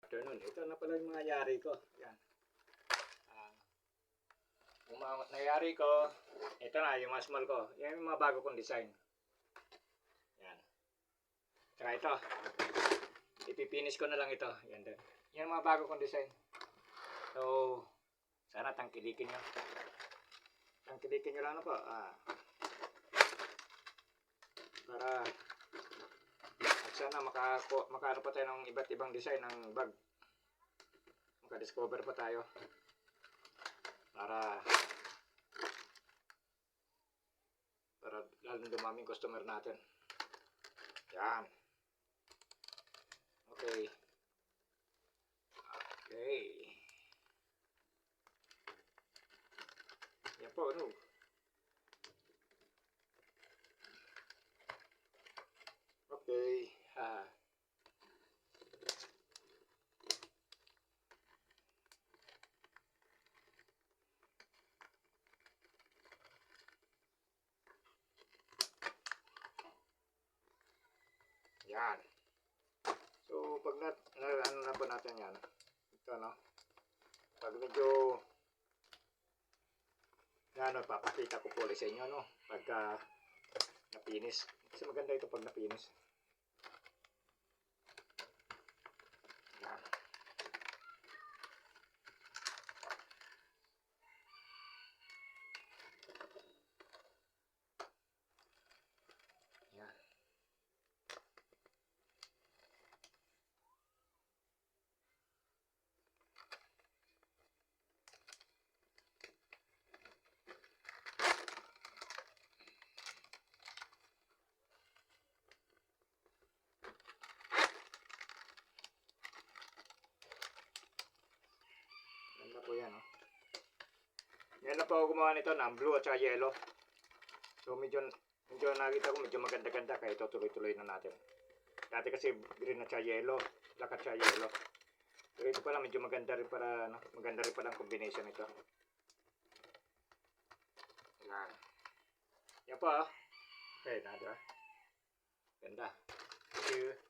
Afternoon. Ito na pala yung mga yari ko. Yan. Yung mga nayari ko, ito na yung mga small ko. Yan yung mga bago kong design. Yan. Tsaka ito. Ipipinish ko na lang ito. Yan din. Yan yung mga bago kong design. So, sana tangkilikin nyo. Tangkilikin nyo lang na po. Para at sana makaano pa tayo ng iba't ibang design ng bag. Maka-discover pa tayo. Para lalong dumaming customer natin. Yan. Okay. Okay. Yan po, ano? Okay. Yan. So, pag ano na po natin yan. Ito, no? Pag medyo ano, papakita ko po ulit sa inyo, no? Pagka napinis. Kasi maganda ito pag napinis. Yan. Yan. Ganda po yan, no? Yan na po ako gumawa nito ng blue at saka yellow. So medyo nakita ko medyo maganda-ganda kaya ito tuloy-tuloy na natin. Dati kasi green at saka yellow, black at saka yellow. Pero ito pala medyo maganda rin para maganda rin pala ang combination nito. Yan. Yan po. Okay, nada. Ganda. Thank you.